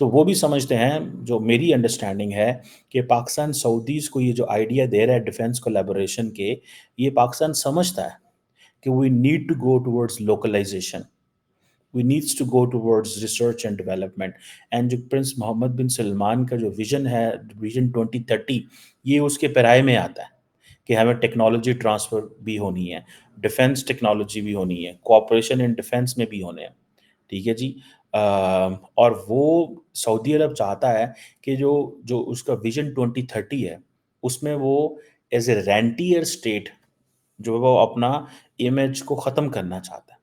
تو وہ بھی سمجھتے ہیں، جو میری انڈرسٹینڈنگ ہے، کہ پاکستان سعودیز کو یہ جو آئیڈیا دے رہا ہے ڈیفینس کولیبوریشن کے، یہ پاکستان سمجھتا ہے کہ we need to go towards localisation, we needs to go towards research and development. And جو پرنس محمد بن سلمان کا جو ویژن ہے، ویژن 2030، یہ اس کے پیرائے میں آتا ہے کہ ہمیں ٹیکنالوجی ٹرانسفر بھی ہونی ہے، ڈیفینس ٹیکنالوجی بھی ہونی ہے، کوآپریشن ان ڈیفینس میں بھی ہونے ہیں. ٹھیک ہے جی. اور وہ سعودی عرب چاہتا ہے کہ جو اس کا ویژن 2030 ہے، اس میں وہ ایز اے رینٹیئر اسٹیٹ جو وہ اپنا امیج کو ختم کرنا چاہتا ہے،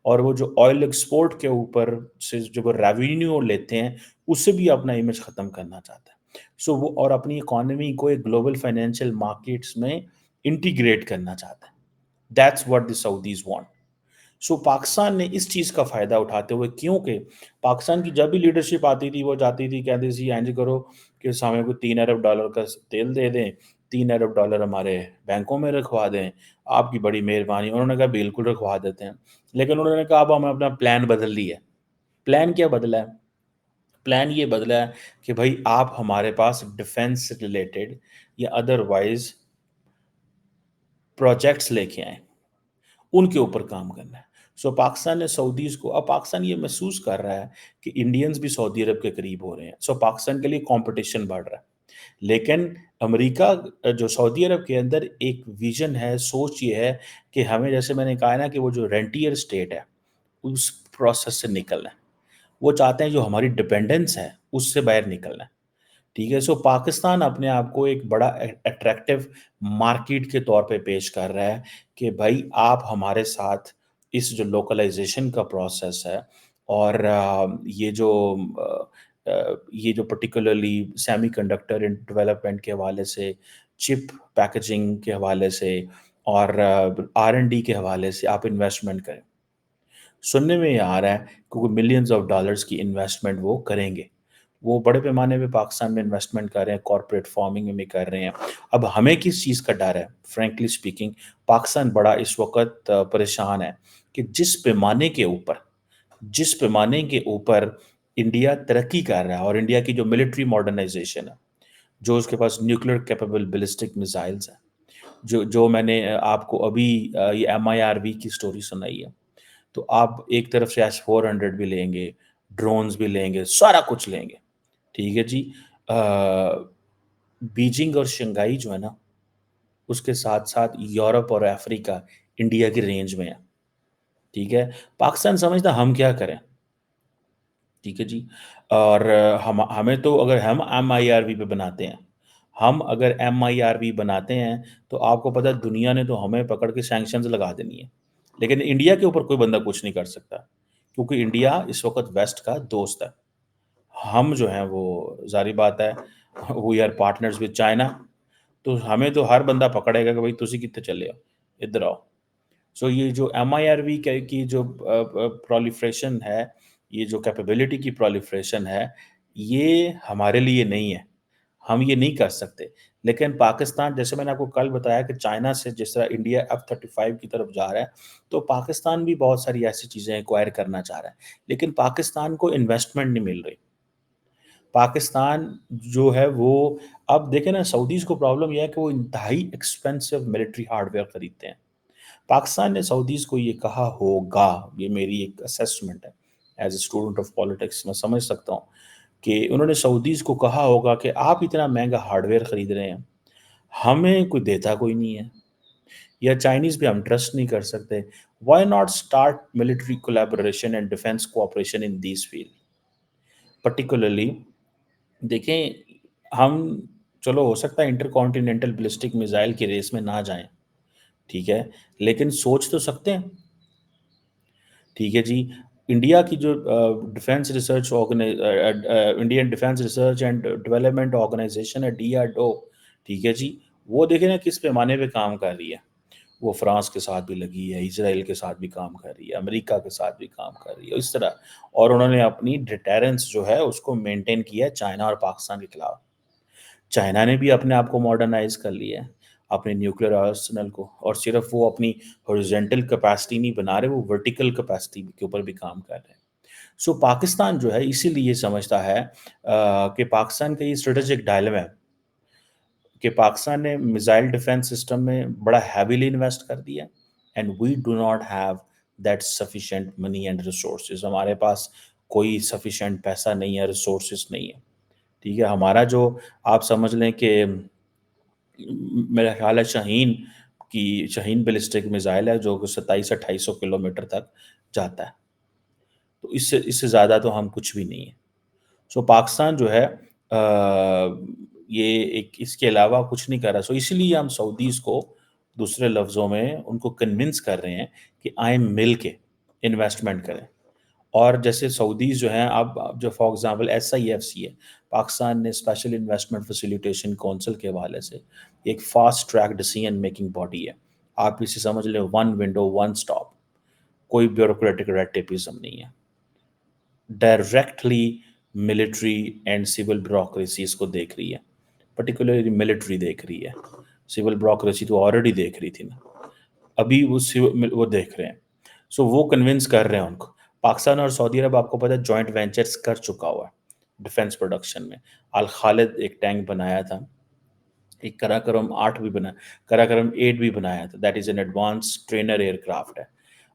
اور وہ جو آئل ایکسپورٹ کے اوپر سے جو وہ ریونیو لیتے ہیں، اس سے بھی اپنا امیج ختم کرنا چاہتا ہے. سو وہ اور اپنی اکانومی کو ایک گلوبل فائنینشیل مارکیٹس میں انٹیگریٹ کرنا چاہتا ہے. That's what the Saudis want. So Pakistan نے اس چیز کا فائدہ اٹھاتے ہوئے، کیونکہ پاکستان کی جب بھی لیڈرشپ آتی تھی، وہ جاتی تھی کہتے تھی اینج کرو کہ سامنے کو $3 ارب کا تیل دے دیں، $3 ارب ہمارے بینکوں میں رکھوا دیں، آپ کی بڑی مہربانی. انہوں نے کہا بالکل رکھوا دیتے ہیں، لیکن انہوں نے کہا اب ہمیں اپنا پلان بدل لیا ہے. پلان کیا بدلا ہے؟ پلان یہ بدلا ہے کہ بھائی آپ ہمارے پاس ڈیفینس ریلیٹڈ یا ادر وائز پروجیکٹس لے کے آئیں، ان کے اوپر کام کرنا ہے. سو پاکستان نے سعودیز کو، اب پاکستان یہ محسوس کر رہا ہے کہ انڈینز بھی سعودی عرب کے قریب ہو رہے ہیں. سو پاکستان کے لیے کمپٹیشن بڑھ رہا ہے. لیکن امریکہ جو سعودی عرب کے اندر ایک ویژن ہے، سوچ یہ ہے کہ ہمیں، جیسے میں نے کہا نا، کہ وہ جو رینٹیئر اسٹیٹ ہے اس پروسیس سے نکلنا ہے. وہ چاہتے ہیں جو ہماری ڈپینڈنس ہے اس سے باہر نکلنا ہے. ٹھیک ہے. سو پاکستان اپنے آپ کو ایک بڑا اٹریکٹیو مارکیٹ کے طور پہ پیش کر رہا ہے کہ بھائی آپ ہمارے ساتھ اس جو لوکلائزیشن کا پروسیس ہے، اور یہ جو پرٹیکولرلی سیمی کنڈکٹر ڈیولپمنٹ کے حوالے سے، چپ پیکیجنگ کے حوالے سے، اور R&D کے حوالے سے آپ انویسٹمنٹ کریں. سننے میں یہ آ رہا ہے کہ وہ ملینز آف ڈالرز کی انویسٹمنٹ وہ کریں گے. وہ بڑے پیمانے پہ پاکستان میں انویسٹمنٹ کر رہے ہیں، کارپوریٹ فارمنگ میں بھی کر رہے ہیں. اب ہمیں کس چیز کا ڈر ہے؟ فرینکلی اسپیکنگ، پاکستان بڑا اس وقت پریشان ہے کہ جس پیمانے کے اوپر انڈیا ترقی کر رہا ہے، اور انڈیا کی جو ملٹری ماڈرنائزیشن ہے، جو اس کے پاس نیوکلیر کیپیبل بیلسٹک میزائلز ہیں، جو میں نے آپ کو ابھی یہ MIRV کی سٹوری سنائی ہے. تو آپ ایک طرف سے S-400 بھی لیں گے، ڈرونز بھی لیں گے، سارا کچھ لیں گے. ٹھیک ہے جی. بیجنگ اور شنگھائی جو ہے نا، اس کے ساتھ ساتھ یورپ اور افریقہ انڈیا کی رینج میں ہے. ٹھیک ہے. پاکستان سمجھتا ہم کیا کریں. ٹھیک ہے جی. اور ہمیں تو، اگر ہم MIRV پہ بناتے ہیں، اگر MIRV بناتے ہیں، تو آپ کو پتہ ہے دنیا نے تو ہمیں پکڑ کے سینکشنز لگا دینی ہے. لیکن انڈیا کے اوپر کوئی بندہ کچھ نہیں کر سکتا، کیونکہ انڈیا اس وقت ویسٹ کا دوست ہے. ہم جو ہیں وہ، ظاہری بات ہے، we are partners with China. تو ہمیں تو ہر بندہ پکڑے گا کہ بھائی تسی کتنے چلے ہو، ادھر آؤ. سو یہ جو MIRV کی جو پرولیفریشن ہے، یہ جو کیپیبلٹی کی پرولیفریشن ہے، یہ ہمارے لیے نہیں ہے. ہم یہ نہیں کر سکتے. لیکن پاکستان، جیسے میں نے آپ کو کل بتایا کہ چائنا سے جس طرح انڈیا F-35 کی طرف جا رہا ہے، تو پاکستان بھی بہت ساری ایسی چیزیں ایکوائر کرنا چاہ رہا ہے. لیکن پاکستان کو انویسٹمنٹ نہیں مل رہی. پاکستان جو ہے وہ، اب دیکھیں نا، سعودیز کو پرابلم یہ ہے کہ وہ انتہائی ایکسپینسو ملٹری ہارڈ ویئر خریدتے ہیں. پاکستان نے سعودیز کو یہ کہا ہوگا، یہ میری ایک اسیسمنٹ ہے as a student of politics, میں سمجھ سکتا ہوں کہ انہوں نے سعودیز کو کہا ہوگا کہ آپ اتنا مہنگا ہارڈ ویئر خرید رہے ہیں، ہمیں کوئی دیتا کوئی نہیں ہے، یا چائنیز پہ ہم ٹرسٹ نہیں کر سکتے. Why not start military collaboration and defence cooperation in these field. Particularly دیکھیں، ہم، چلو ہو سکتا ہے انٹر کانٹیننٹل بلسٹک میزائل کی ریس میں نہ جائیں، ٹھیک ہے، لیکن سوچ تو سکتے ہیں. ٹھیک ہے جی. انڈیا کی جو defence research Indian defence research and development organisation ہے، DRDO. ٹھیک ہے جی. وہ دیکھیں نا کس پیمانے پہ کام کر رہی ہے. وہ فرانس کے ساتھ بھی لگی ہے، اسرائیل کے ساتھ بھی کام کر رہی ہے، امریکہ کے ساتھ بھی کام کر رہی ہے، اس طرح. اور انہوں نے اپنی ڈیٹیرنس جو ہے اس کو مینٹین کیا ہے چائنا اور پاکستان کے خلاف. چائنا نے بھی اپنے آپ کو ماڈرنائز کر لیا ہے، اپنے نیوکلیر آرسنل کو. اور صرف وہ اپنی ہورزینٹل کیپیسٹی نہیں بنا رہے، وہ ورٹیکل کیپیسٹی کے اوپر بھی کام کر رہے ہیں. سو پاکستان جو ہے اسی لیے سمجھتا ہے کہ پاکستان کا یہ اسٹریٹجک ڈائلما ہے کہ پاکستان نے میزائل ڈیفنس سسٹم میں بڑا ہیویلی انویسٹ کر دیا and we do not have that sufficient money and resources. ہمارے پاس کوئی سفیشینٹ پیسہ نہیں ہے، ریسورسز نہیں ہے. ٹھیک ہے، ہمارا جو آپ سمجھ لیں کہ میرا خیال ہے شاہین بیلسٹک میزائل ہے جو کہ 2700-2800 کلومیٹر تک جاتا ہے. تو اس سے زیادہ تو ہم کچھ بھی نہیں ہیں. سو پاکستان جو ہے یہ ایک اس کے علاوہ کچھ نہیں کر رہا. سو اسی لیے ہم سعودیز کو دوسرے لفظوں میں ان کو کنونس کر رہے ہیں کہ آئیں مل کے انویسٹمنٹ کریں. اور جیسے سعودیز جو ہیں اب جو فار ایگزامپل SIFC ہے، پاکستان نے اسپیشل انویسٹمنٹ فیسیلیٹیشن کونسل کے حوالے سے ایک fast track decision making body ہے. آپ اسے سمجھ لیں ون ونڈو ون سٹاپ، کوئی بیوروکریٹک ریڈ ٹیپزم نہیں ہے. Directly military and civil bureaucracy اس کو دیکھ رہی ہے، پرٹیکولرلی ملٹری دیکھ رہی ہے. سول بیوروکریسی تو آلریڈی دیکھ رہی تھی نا، ابھی وہ دیکھ رہے ہیں. سو وہ کنونس کر رہے ہیں ان کو. پاکستان اور سعودی عرب آپ کو پتہ ہے جوائنٹ وینچرز کر چکا ہوا ہے ڈیفنس پروڈکشن میں. الخالد ایک ٹینک بنایا تھا، ایک کراکرم 8 بھی بنا، کراکرم 8 بھی بنایا تھا. That is an advance trainer aircraft ہے.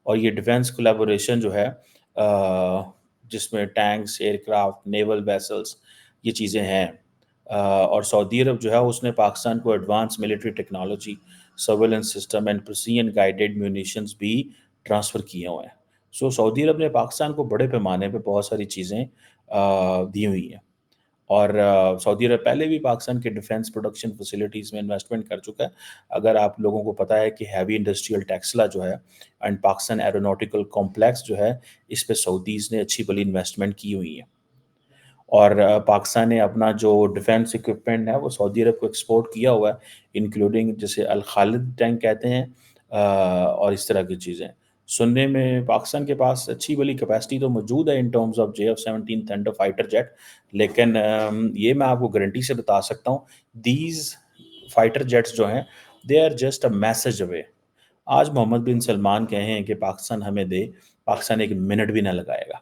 اور یہ ڈیفنس کولیبوریشن جو ہے جس میں tanks, aircraft, naval vessels یہ چیزیں ہیں. اور سعودی عرب جو ہے اس نے پاکستان کو advance military technology, surveillance system and precision guided munitions بھی ٹرانسفر کیے ہوئے ہیں. سو سعودی عرب نے پاکستان کو بڑے پیمانے پہ بہت ساری چیزیں دی ہوئی ہیں. اور سعودی عرب پہلے بھی پاکستان کے ڈیفنس پروڈکشن فیسلٹیز میں انویسٹمنٹ کر چکا ہے. اگر آپ لوگوں کو پتہ ہے کہ ہیوی انڈسٹریل ٹیکسلا جو ہے اینڈ پاکستان ایرونوٹیکل کمپلیکس جو ہے اس پہ سعودیز نے اچھی بلی انویسٹمنٹ کی ہوئی ہے. اور پاکستان نے اپنا جو ڈیفنس اکوپمنٹ ہے وہ سعودی عرب کو ایکسپورٹ کیا ہوا ہے، انکلوڈنگ جیسے الخالد ٹینک کہتے ہیں اور اس طرح کی چیزیں. سننے میں پاکستان کے پاس اچھی بلی کیپیسٹی تو موجود ہے in terms of JF-17 thunder fighter jet, لیکن یہ میں آپ کو گارنٹی سے بتا سکتا ہوں دیز فائٹر جیٹس جو ہیں they are just a message away. آج محمد بن سلمان کہیں کہ پاکستان ہمیں دے، پاکستان ایک منٹ بھی نہ لگائے گا.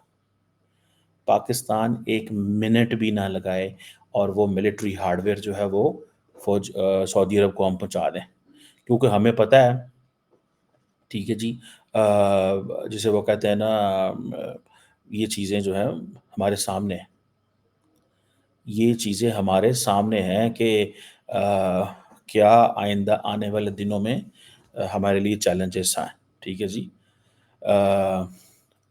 پاکستان ایک منٹ بھی نہ لگائے اور وہ ملٹری ہارڈ ویئر جو ہے وہ سعودی عرب کو ہم پہنچا دیں، کیونکہ ہمیں پتہ ہے. ٹھیک ہے جی، جسے وہ کہتے ہیں نا یہ چیزیں جو ہیں ہمارے سامنے ہیں، یہ چیزیں ہمارے سامنے ہیں کہ کیا آئندہ آنے والے دنوں میں ہمارے لیے چیلنجز ہیں. ٹھیک ہے جی،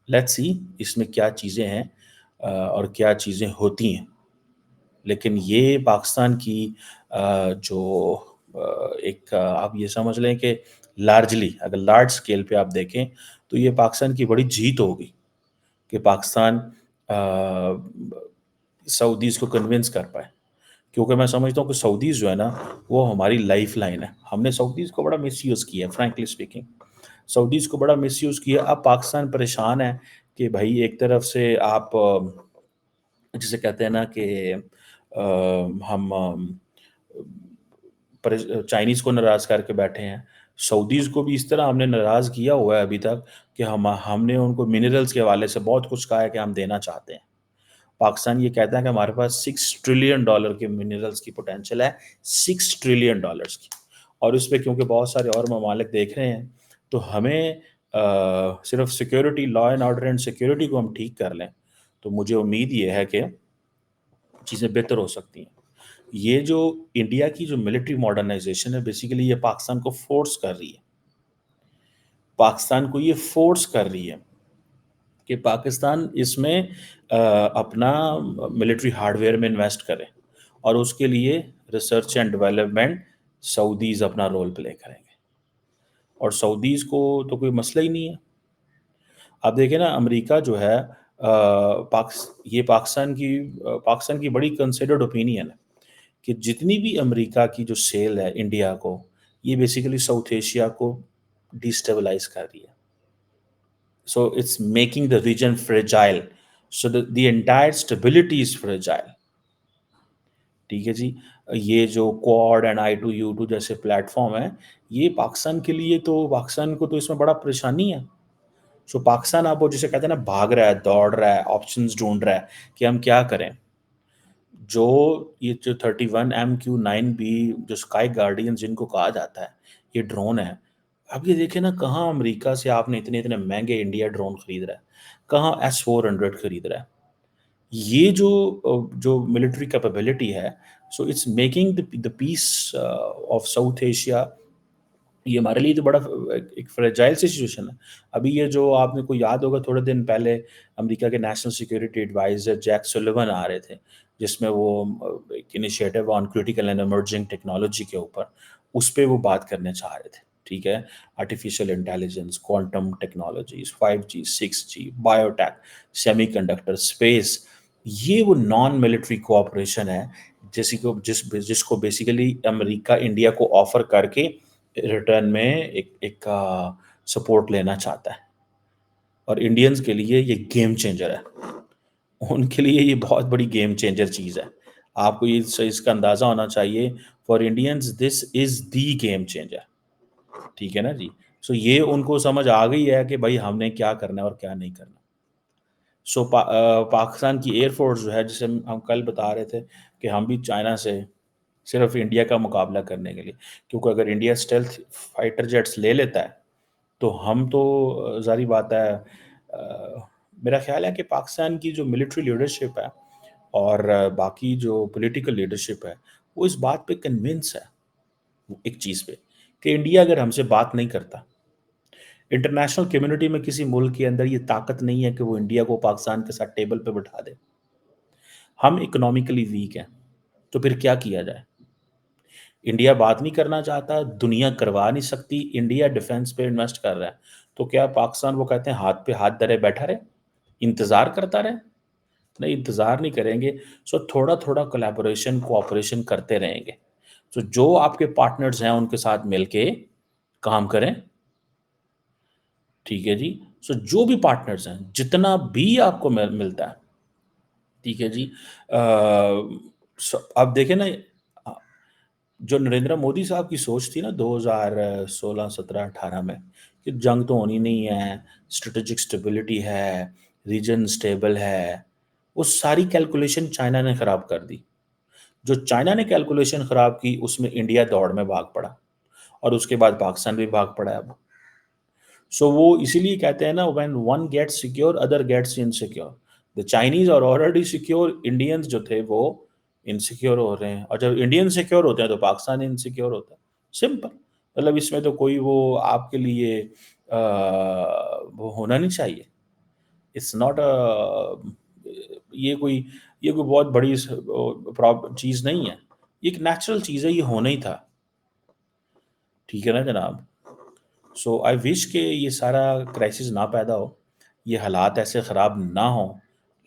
لیٹس سی اس میں کیا چیزیں ہیں اور کیا چیزیں ہوتی ہیں. لیکن یہ پاکستان کی جو ایک آپ یہ سمجھ لیں کہ لارجلی اگر لارج سکیل پہ آپ دیکھیں تو یہ پاکستان کی بڑی جیت ہوگی کہ پاکستان سعودیز کو کنونس کر پائے. کیونکہ میں سمجھتا ہوں کہ سعودیز جو ہے نا وہ ہماری لائف لائن ہے. ہم نے سعودیز کو بڑا مس یوز کیا ہے، فرینکلی اسپیکنگ سعودیز کو بڑا مس یوز کیا. اب پاکستان پریشان ہے کہ بھائی ایک طرف سے آپ جسے کہتے ہیں نا کہ ہم چائنیز کو ناراض کر کے بیٹھے ہیں، سعودیز کو بھی اس طرح ہم نے ناراض کیا ہوا ہے ابھی تک کہ ہم نے ان کو منرلز کے حوالے سے بہت کچھ کہا ہے کہ ہم دینا چاہتے ہیں. پاکستان یہ کہتا ہے کہ ہمارے پاس $6 ٹریلین کے منرلز کی پوٹینشیل ہے، $6 ٹریلین کی. اور اس پہ کیونکہ بہت سارے اور ممالک دیکھ رہے ہیں تو ہمیں صرف security, law and order and security کو ہم ٹھیک کر لیں تو مجھے امید یہ ہے کہ چیزیں بہتر ہو سکتی ہیں. یہ جو انڈیا کی جو ملٹری ماڈرنائزیشن ہے بیسیکلی یہ پاکستان کو فورس کر رہی ہے، پاکستان کو یہ فورس کر رہی ہے کہ پاکستان اس میں اپنا ملٹری ہارڈ ویئر میں انویسٹ کرے اور اس کے لیے ریسرچ اینڈ ڈیولپمنٹ سعودیز اپنا رول پلے کریں گے. اور سعودیز کو تو کوئی مسئلہ ہی نہیں ہے. آپ دیکھیں نا امریکہ جو ہے یہ پاکستان کی بڑی کنسیڈرڈ اوپینین ہے کہ جتنی بھی امریکہ کی جو سیل ہے انڈیا کو، یہ بیسیکلی ساؤتھ ایشیا کو ڈیسٹیبلائز کر رہی ہے. So it's making the region fragile, so the entire stability is fragile. ٹھیک ہے جی، یہ جو کوڈ اینڈ I2U2 جیسے پلیٹ فارم ہیں یہ پاکستان کے لیے تو پاکستان کو تو اس میں بڑا پریشانی ہے. سو پاکستان آپ وہ جسے کہتے ہیں نا بھاگ رہا ہے، دوڑ رہا ہے، آپشنز ڈھونڈ رہا ہے کہ ہم کیا کریں. جو یہ جو 31 MQ-9B جو اسکائی گارڈین جن کو کہا جاتا ہے یہ ڈرون ہے. اب یہ دیکھیں نا کہاں امریکہ سے آپ نے اتنے اتنے مہنگے انڈیا ڈرون خرید رہا ہے، کہاں S-400 خرید رہا ہے. یہ جو ملٹری کیپیبلٹی ہے، so it's making the peace of South Asia. یہ ہمارے لیے تو بڑا ایک فریجائل سی سچویشن ہے. ابھی یہ جو آپ نے کو یاد ہوگا تھوڑے دن پہلے امریکہ کے نیشنل سیکورٹی ایڈوائزر جیک سولیون آ رہے تھے، جس میں وہ ایک initiative on critical and emerging technology کے اوپر اس پہ وہ بات کرنے چاہ رہے تھے. ٹھیک ہے، artificial intelligence, quantum technologies, 5G 6G، biotech, semiconductor, space. یہ وہ نان ملٹری کوآپریشن ہے جس کو بیسیکلی امریکہ انڈیا کو آفر کر کے ریٹرن میں ایک سپورٹ لینا چاہتا ہے. اور انڈینز کے لیے یہ گیم چینجر ہے، ان کے لیے یہ بہت بڑی گیم چینجر چیز ہے. آپ کو یہ اس کا اندازہ ہونا چاہیے، for Indians this is the game changer. ٹھیک ہے نا جی. سو یہ ان کو سمجھ آ گئی ہے کہ بھائی ہم نے کیا کرنا ہے اور کیا نہیں کرنا. سو پاکستان کی ایئر فورس جو ہے، جسے ہم کل بتا رہے تھے کہ ہم بھی چائنا سے صرف انڈیا کا مقابلہ کرنے کے لیے، کیونکہ اگر انڈیا اسٹیلتھ فائٹر جیٹس لے لیتا ہے تو ہم تو ظاہری بات ہے. میرا خیال ہے کہ پاکستان کی جو ملٹری لیڈرشپ ہے اور باقی جو پولیٹیکل لیڈرشپ ہے وہ اس بات پہ کنونس ہے، ایک چیز پہ، کہ انڈیا اگر ہم سے بات نہیں کرتا، انٹرنیشنل کمیونٹی میں کسی ملک کے اندر یہ طاقت نہیں ہے کہ وہ انڈیا کو پاکستان کے ساتھ ٹیبل پہ بٹھا دے. ہم اکنامکلی ویک ہیں، تو پھر کیا کیا جائے؟ انڈیا بات نہیں کرنا چاہتا، دنیا کروا نہیں سکتی، انڈیا ڈیفنس پہ انویسٹ کر رہا ہے، تو کیا پاکستان وہ کہتے ہیں ہاتھ پہ ہاتھ دھرے بیٹھا رہے، انتظار کرتا رہے؟ نہیں، انتظار نہیں کریں گے. سو تھوڑا تھوڑا کولیبوریشن کوآپریشن کرتے رہیں گے. سو جو آپ کے پارٹنرز ہیں ان کے ساتھ مل کے کام کریں. ٹھیک ہے جی. سو جو بھی پارٹنرز ہیں، جتنا بھی آپ کو ملتا ہے، ٹھیک ہے جی. اب دیکھیں نا، جو نریندر مودی صاحب کی سوچ تھی نا 2016 17 18 میں، کہ جنگ تو ہونی نہیں ہے، اسٹریٹجک اسٹیبلٹی ہے، ریجن اسٹیبل ہے، وہ ساری کیلکولیشن چائنا نے خراب کر دی. جو چائنا نے کیلکولیشن خراب کی اس میں انڈیا دوڑ میں بھاگ پڑا، اور اس کے بعد پاکستان بھی بھاگ پڑا ہے اب. سو وہ اسی لیے کہتے ہیں نا، when one gets secure other gets insecure. the Chinese are already secure, Indians جو تھے وہ انسیکیور ہو رہے ہیں، اور جب انڈین سیکیور ہوتے ہیں تو پاکستان انسیکیور ہوتا ہے. سمپل. مطلب اس میں تو کوئی وہ آپ کے لیے وہ ہونا نہیں چاہیے. اٹس ناٹ یہ کوئی بہت بڑی چیز نہیں ہے، یہ ایک نیچرل چیز ہے، یہ ہونا ہی تھا. ٹھیک ہے نا جناب. سو آئی وش کہ یہ سارا کرائسس نہ پیدا ہو، یہ حالات ایسے خراب نہ ہوں،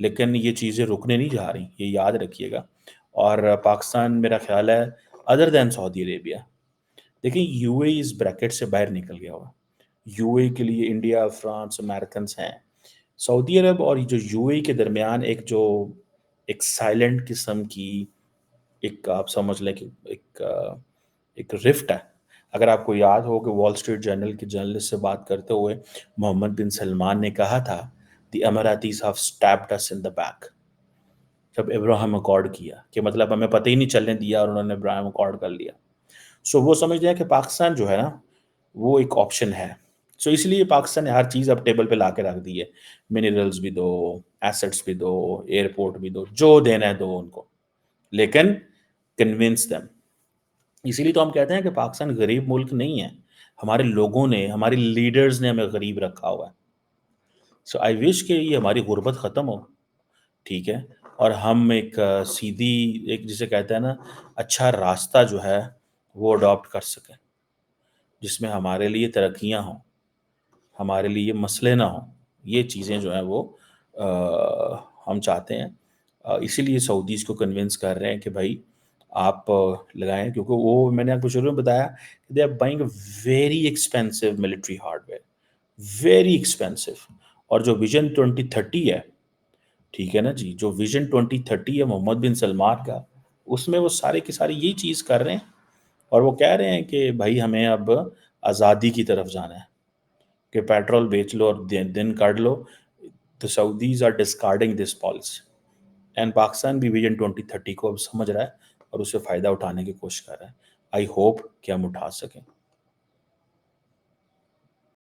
لیکن یہ چیزیں رکنے نہیں جا رہی، یہ یاد رکھیے گا. اور پاکستان میرا خیال ہے ادر دین سعودی عربیہ، دیکھیں یو اے اس بریکٹ سے باہر نکل گیا ہوا. یو اے کے لیے انڈیا، فرانس، امریکنس ہیں. سعودی عرب اور جو یو اے کے درمیان ایک سائلنٹ قسم کی ایک آپ سمجھ لیں کہ ایک رفٹ ہے. اگر آپ کو یاد ہو کہ وال اسٹریٹ جرنل کے جرنلسٹ سے بات کرتے ہوئے محمد بن سلمان نے کہا تھا the Emiratis have stepped us in the back, جب ابراہیم اکارڈ کیا، کہ مطلب ہمیں پتہ ہی نہیں چلنے دیا اور انہوں نے ابراہیم اکارڈ کر لیا. سو وہ سمجھتے ہیں کہ پاکستان جو ہے نا وہ ایک آپشن ہے. سو اس لیے پاکستان نے ہر چیز اب ٹیبل پہ لا کے رکھ دی ہے. منرلز بھی دو، ایسٹس بھی دو، ایئرپورٹ بھی دو، جو دینا ہے دو ان کو، لیکن کنونس دیم. اسی لیے تو ہم کہتے ہیں کہ پاکستان غریب ملک نہیں ہے، ہمارے لوگوں نے، ہمارے لیڈرز نے ہمیں غریب رکھا ہوا ہے. سو آئی وش کہ یہ ہماری غربت ختم ہو. ٹھیک ہے، اور ہم ایک سیدھی، ایک جسے کہتے ہیں نا اچھا راستہ جو ہے وہ اڈاپٹ کر سکیں، جس میں ہمارے لیے ترقیاں ہوں، ہمارے لیے مسئلے نہ ہوں. یہ چیزیں جو ہیں وہ ہم چاہتے ہیں. اسی لیے سعودیز کو کنونس کر رہے ہیں کہ بھائی آپ لگائیں، کیونکہ وہ میں نے آپ کو شروع میں بتایا کہ they are buying a very expensive military hardware, very expensive. اور جو ویژن 2030 ہے، ٹھیک ہے نا جی، جو ویژن 2030 ہے محمد بن سلمان کا، اس میں وہ سارے کے سارے یہی چیز کر رہے ہیں. اور وہ کہہ رہے ہیں کہ بھائی ہمیں اب آزادی کی طرف جانا ہے، کہ پیٹرول بیچ لو اور دن کاٹ لو. The Saudis are discarding this policy. And Pakistan بھی ویژن 2030 کو اب سمجھ رہا ہے اور اسے فائدہ اٹھانے کی کوشش کر رہا ہے. آئی ہوپ کہ ہم اٹھا سکیں.